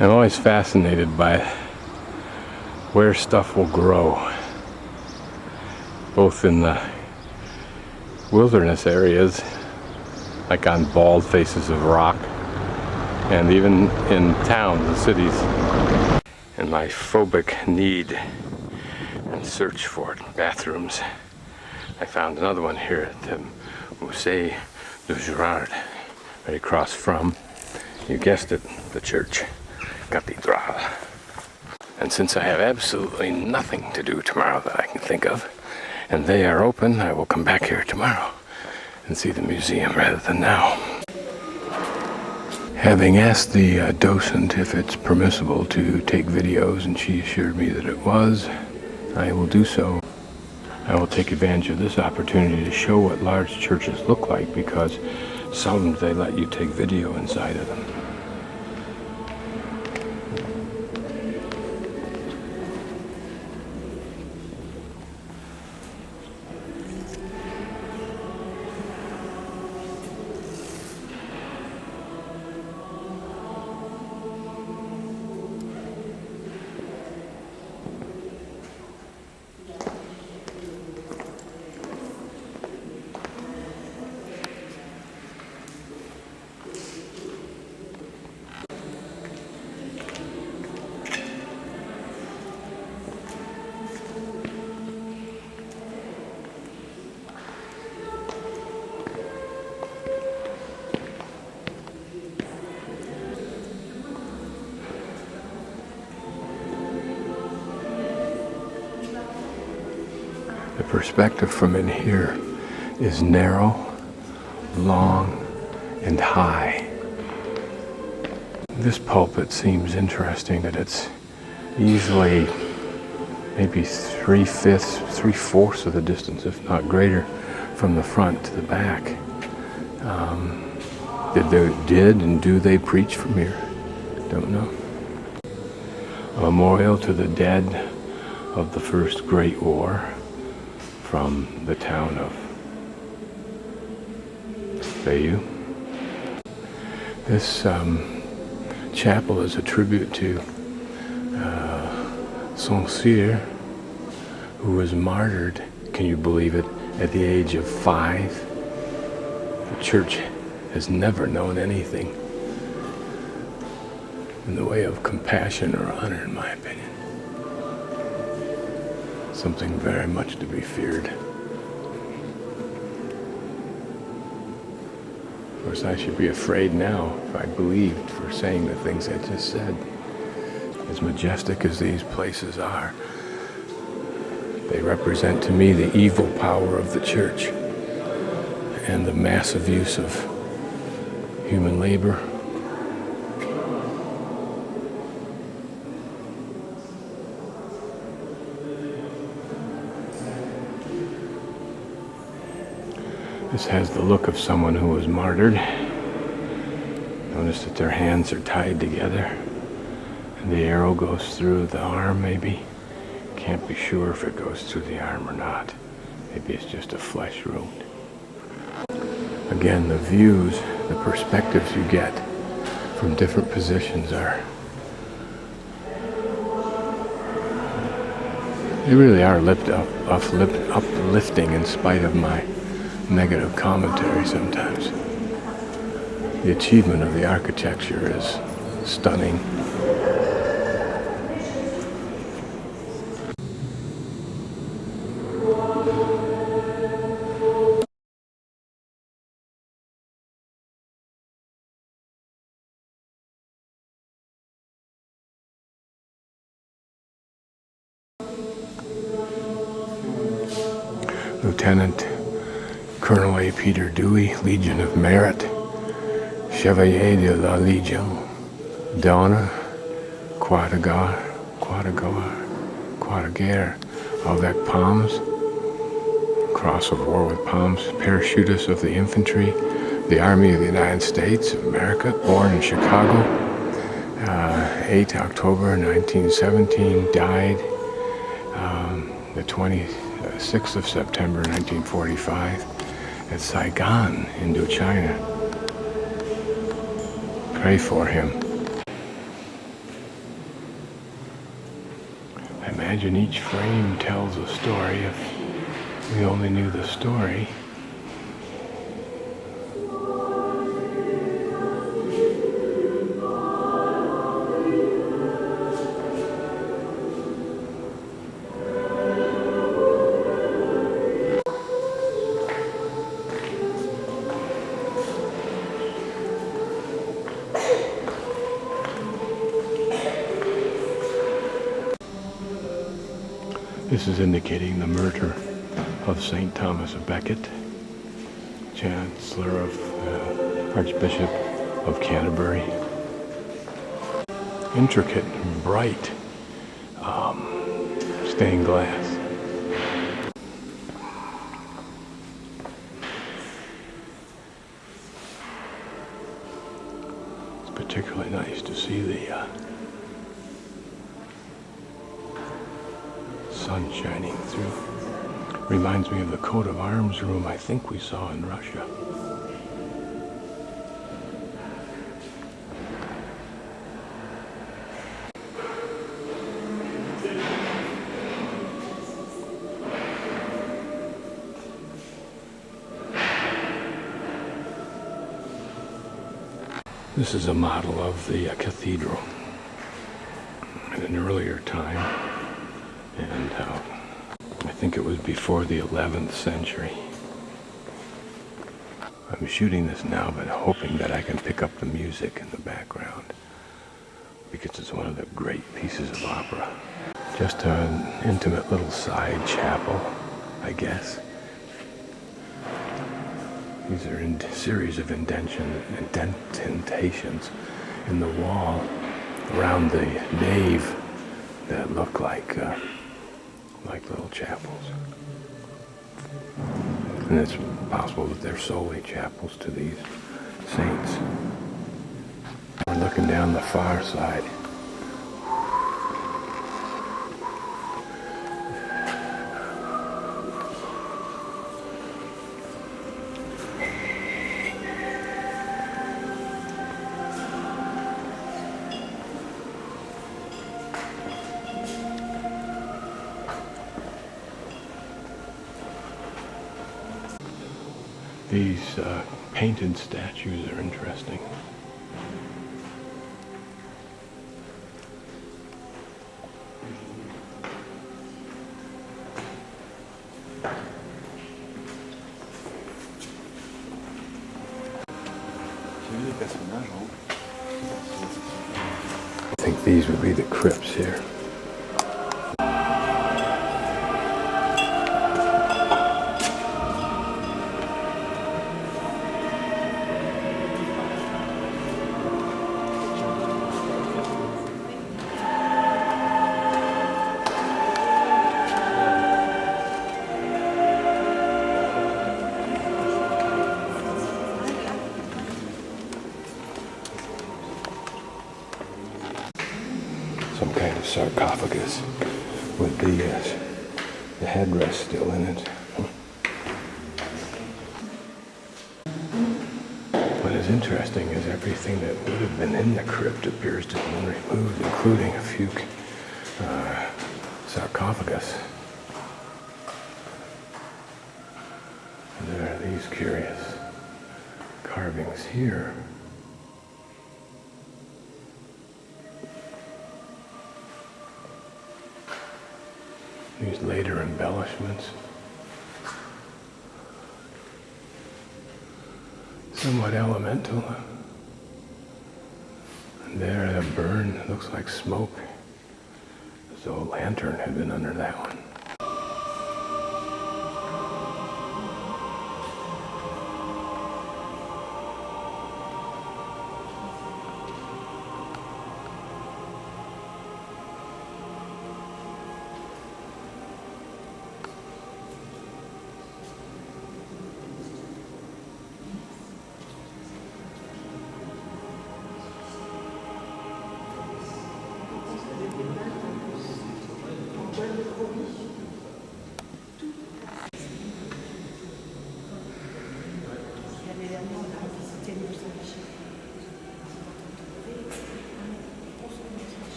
I'm always fascinated by where stuff will grow, both in the wilderness areas, like on bald faces of rock, and even in towns and cities. And my phobic need and search for bathrooms, I found another one here at the Musée de Girard, right across from, you guessed it, the church Cathedral. And since I have absolutely nothing to do tomorrow that I can think of, and they are open, I will come back here tomorrow and see the museum rather than now. Having asked the docent if it's permissible to take videos, and she assured me that it was, I will do so. I will take advantage of this opportunity to show what large churches look like, because seldom do they let you take video inside of them. The perspective from in here is narrow, long, and high. This pulpit seems interesting that it's easily maybe 3/4 of the distance, if not greater, from the front to the back. Do they preach from here? Don't know. A memorial to the dead of the First Great War, from the town of Bayeux. This chapel is a tribute to Saint-Cyr, who was martyred, can you believe it, at the age of 5. The church has never known anything in the way of compassion or honor, in my opinion. Something very much to be feared. Of course, I should be afraid now if I believed for saying the things I just said. As majestic as these places are, they represent to me the evil power of the church and the massive use of human labor. This has the look of someone who was martyred. Notice that their hands are tied together, and the arrow goes through the arm, maybe. Can't be sure if it goes through the arm or not. Maybe it's just a flesh wound. Again, the views, the perspectives you get from different positions they really are uplifting in spite of my negative commentary sometimes. The achievement of the architecture is stunning. Lieutenant Colonel A. Peter Dewey, Legion of Merit, Chevalier de la Légion d'Honneur, Croix de Guerre avec Palms, Cross of War with Palms, Parachutist of the Infantry, the Army of the United States of America, born in Chicago, 8 October 1917, died the 26th of September 1945 at Saigon, Indochina. Pray for him. imagine each frame tells a story. If we only knew the story. This is indicating the murder of St. Thomas of Becket, Chancellor of Archbishop of Canterbury. Intricate, bright stained glass. It's particularly nice to see the sun shining through. Reminds me of the coat of arms room I think we saw in Russia. This is a model of the cathedral in an earlier time. And I think it was before the 11th century. I'm shooting this now, but hoping that I can pick up the music in the background, because it's one of the great pieces of opera. Just an intimate little side chapel, I guess. These are a series of indentations in the wall around the nave that look like little chapels. And it's possible that they're solely chapels to these saints. We're looking down the far side. These painted statues are interesting. I think these would be the crypts here. Some kind of sarcophagus with the headrest still in it. What is interesting is everything that would have been in the crypt appears to have been removed, including a few sarcophagus. And there are these curious carvings here. These later embellishments. Somewhat elemental. And there, the burn looks like smoke, as though a lantern had been under that one.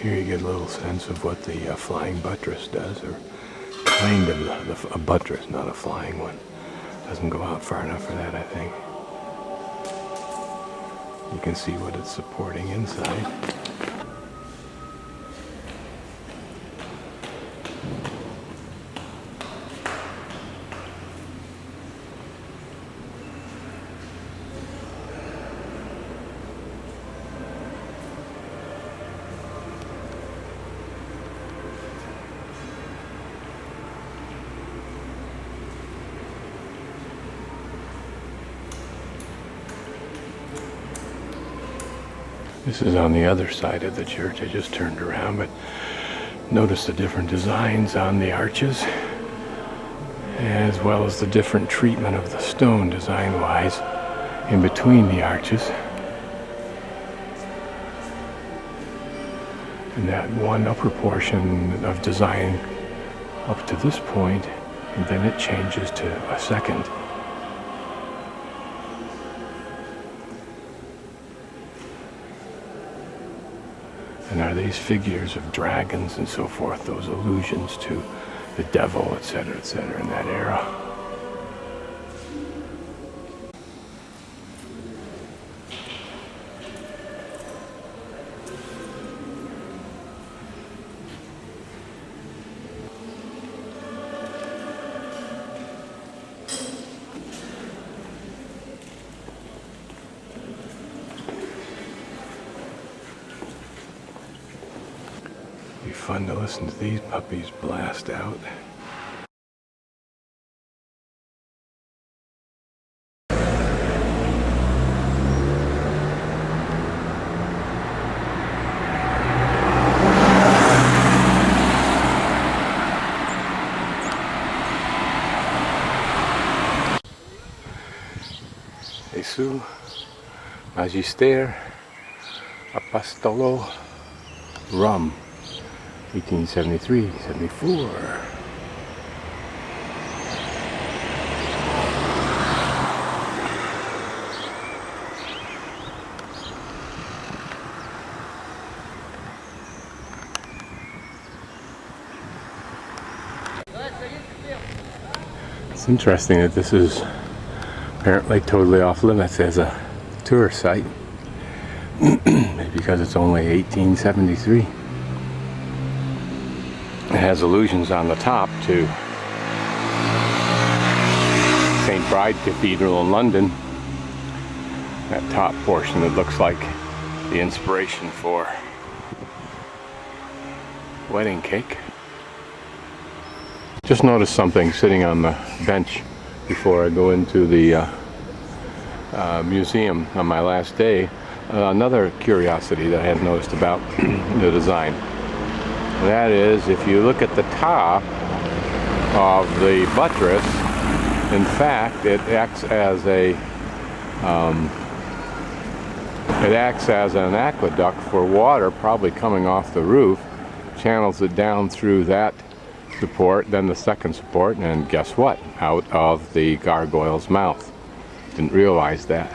Here you get a little sense of what the flying buttress does, or kind of a buttress, not a flying one. Doesn't go out far enough for that, I think. You can see what it's supporting inside. This is on the other side of the church. I just turned around, but notice the different designs on the arches, as well as the different treatment of the stone design-wise in between the arches. And that one upper portion of design up to this point, and then it changes to a second. And are these figures of dragons and so forth, those allusions to the devil, etc., in that era? Be fun to listen to these puppies blast out. Jesu Magister Apostolo Rum, 1873-74. It's interesting that this is apparently totally off limits as a tourist site. Maybe because it's only 1873. It has allusions on the top to St. Bride Cathedral in London. That top portion that looks like the inspiration for wedding cake. Just noticed something sitting on the bench before I go into the museum on my last day. Another curiosity that I had noticed about the design. That is, if you look at the top of the buttress. In fact, it acts as an aqueduct for water probably coming off the roof, channels it down through that support, then the second support, and guess what? Out of the gargoyle's mouth. Didn't realize that.